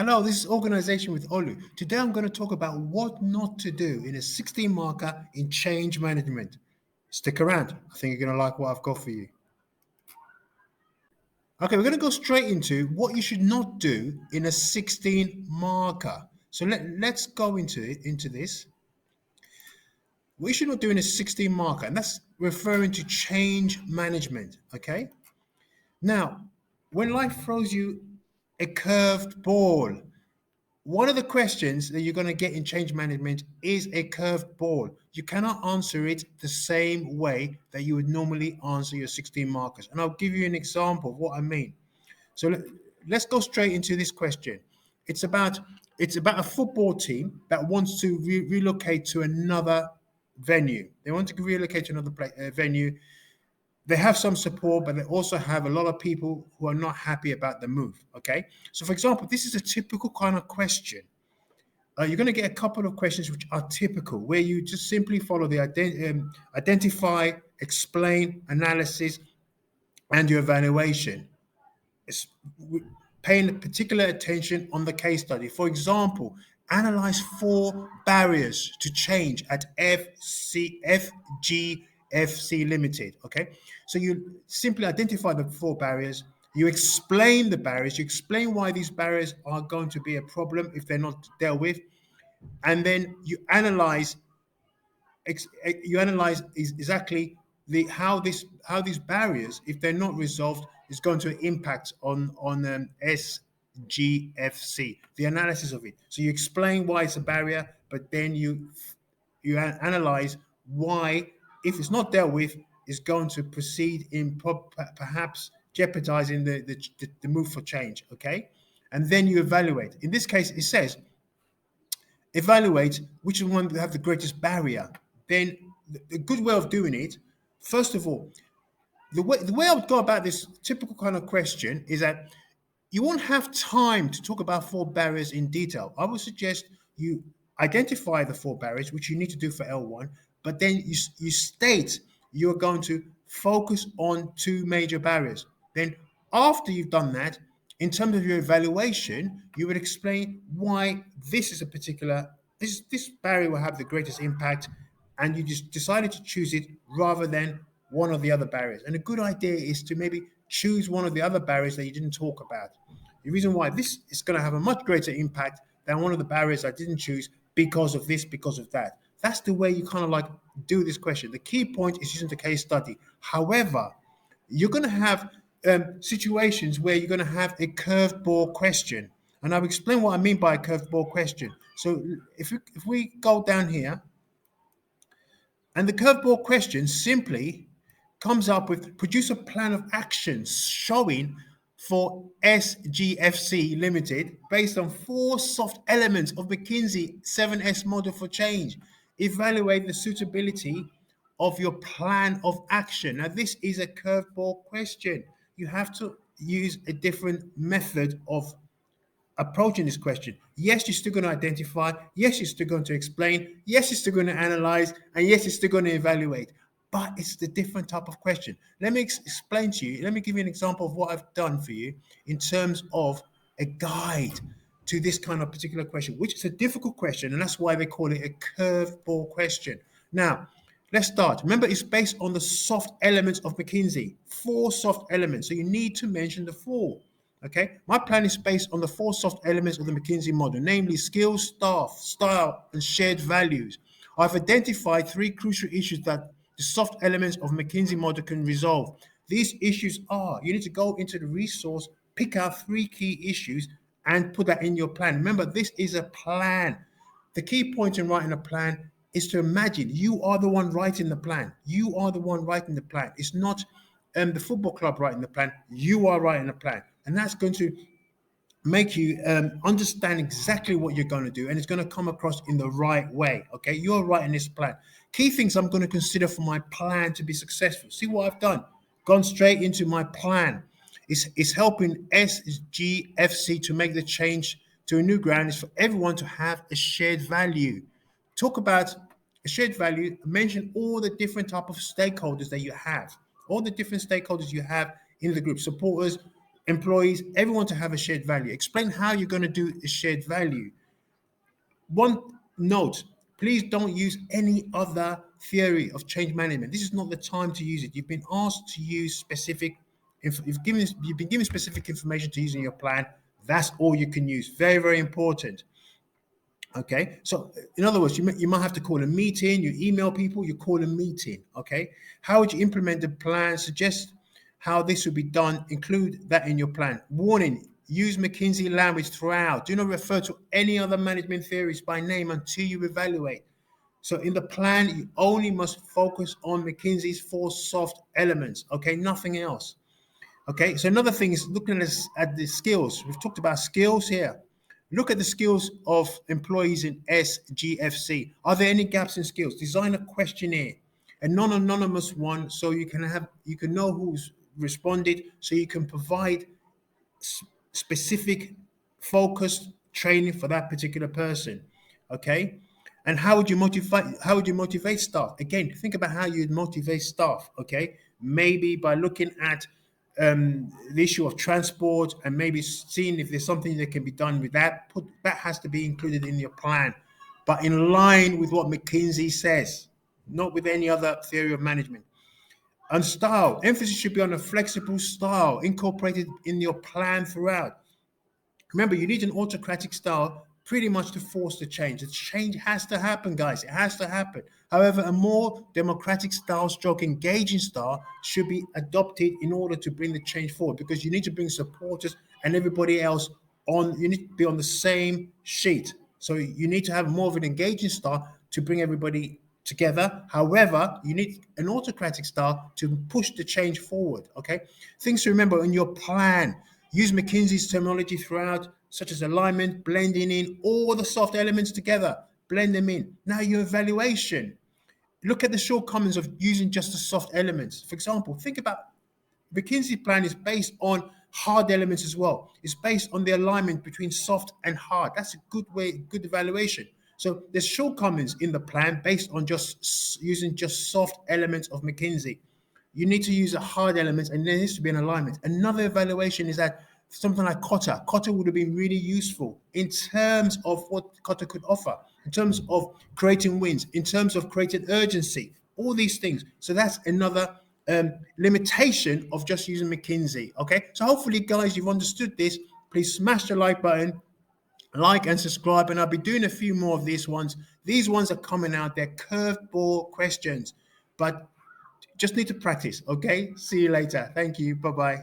Hello, this is Organization with Olu. Today I'm going to talk about what not to do in a 16 marker in change management. Stick around. I think you're going to like what I've got for you. Okay, we're going to go straight into what you should not do in a 16 marker. So let's go into this. What you should not do in a 16 marker, and that's referring to change management. Okay. Now, when life throws you a curved ball, one of the questions that you're going to get in change management is a curved ball. You cannot answer it the same way that you would normally answer your 16 markers. And I'll give you an example of what I mean. So let's go straight into this question. It's about it's about a football team that wants to relocate to another venue. They want to relocate to another venue. They have some support, but they also have a lot of people who are not happy about the move. Okay, so for example, this is a typical kind of question. You're going to get a couple of questions which are typical, where you just simply follow the identify, explain, analysis, and your evaluation. It's paying particular attention on the case study. For example, analyze 4 barriers to change at FGFC Limited. Okay, so you simply identify the 4 barriers. You explain the barriers. You explain why these barriers are going to be a problem if they're not dealt with, and then exactly how these barriers, if they're not resolved, is going to impact on SGFC, the analysis of it. So you explain why it's a barrier, but then you analyze why, if it's not dealt with, is going to proceed in perhaps jeopardizing the move for change. Okay, and then you evaluate. In this case, it says evaluate which one that have the greatest barrier. Then the good way of doing it, first of all, the way I would go about this typical kind of question is that you won't have time to talk about 4 barriers in detail. I would suggest you identify the 4 barriers, which you need to do for L1, but then you state you're going to focus on 2 major barriers. Then after you've done that, in terms of your evaluation, you would explain why this barrier will have the greatest impact, and you just decided to choose it rather than one of the other barriers. And a good idea is to maybe choose one of the other barriers that you didn't talk about. The reason why this is going to have a much greater impact than one of the barriers I didn't choose because of this, because of that. That's the way you kind of like do this question. The key point is using the case study. However, you're going to have situations where you're going to have a curveball question. And I'll explain what I mean by a curveball question. So if we go down here, and the curveball question simply comes up with produce a plan of action showing for SGFC Limited based on 4 soft elements of McKinsey 7S model for change. Evaluate the suitability of your plan of action. Now, this is a curveball question. You have to use a different method of approaching this question. Yes, you're still going to identify. Yes, you're still going to explain. Yes, you're still going to analyze. And yes, you're still going to evaluate. But it's the different type of question. Let me explain to you. Let me give you an example of what I've done for you in terms of a guide to this kind of particular question, which is a difficult question. And that's why they call it a curveball question. Now, let's start. Remember, it's based on the soft elements of McKinsey, 4 soft elements. So you need to mention the 4. Okay, my plan is based on the 4 soft elements of the McKinsey model, namely skills, staff, style, and shared values. I've identified 3 crucial issues that the soft elements of McKinsey model can resolve. These issues are: you need to go into the resource, pick out 3 key issues, and put that in your plan. Remember, this is a plan. The key point in writing a plan is to imagine you are the one writing the plan. You are the one writing the plan. It's not the football club writing the plan. You are writing the plan. And that's going to make you understand exactly what you're going to do, and it's going to come across in the right way. Okay, you're writing this plan. Key things I'm going to consider for my plan to be successful. See what I've done? Gone straight into my plan. It's helping SGFC to make the change to a new ground. Is for everyone to have a shared value. Talk about a shared value. Mention all the different type of stakeholders that you have. All the different stakeholders you have in the group: supporters, employees, everyone to have a shared value. Explain how you're going to do a shared value. One note, please don't use any other theory of change management. This is not the time to use it. You've been asked to use specific, you've been given specific information to use in your plan. That's all you can use. Very, very important. Okay, so in other words, you might have to call a meeting, you email people, you call a meeting. Okay, how would you implement the plan? Suggest how this would be done, include that in your plan. Warning, use McKinsey language throughout. Do not refer to any other management theories by name until you evaluate. So in the plan, you only must focus on McKinsey's 4 soft elements. Okay, nothing else. Okay, so another thing is looking at the skills. We've talked about skills here. Look at the skills of employees in SGFC. Are there any gaps in skills? Design a questionnaire, a non-anonymous one, so you can know who's responded, so you can provide specific, focused training for that particular person. Okay, and how would you motivate staff? Again, think about how you'd motivate staff. Okay, maybe by looking at the issue of transport and maybe seeing if there's something that can be done with that. That has to be included in your plan, but in line with what McKinsey says, not with any other theory of management. And style, emphasis should be on a flexible style incorporated in your plan throughout. Remember, you need an autocratic style pretty much to force the change. The change has to happen, guys. It has to happen. However, a more democratic style, stroke engaging style should be adopted in order to bring the change forward, because you need to bring supporters and everybody else on. You need to be on the same sheet. So you need to have more of an engaging style to bring everybody together. However, you need an autocratic style to push the change forward. Okay. Things to remember in your plan. Use McKinsey's terminology throughout, such as alignment, blending in all the soft elements together, blend them in. Now, your evaluation. Look at the shortcomings of using just the soft elements. For example, think about McKinsey's plan is based on hard elements as well. It's based on the alignment between soft and hard. That's a good evaluation. So there's shortcomings in the plan based on just using just soft elements of McKinsey. You need to use the hard elements, and there needs to be an alignment. Another evaluation is that something like Kotter. Kotter would have been really useful in terms of what Kotter could offer, in terms of creating wins, in terms of creating urgency, all these things. So that's another limitation of just using McKinsey. Okay, so hopefully, guys, you've understood this. Please smash the like button, like and subscribe, and I'll be doing a few more of these ones. These ones are coming out. They're curveball questions, but just need to practice. Okay, see you later. Thank you. Bye-bye.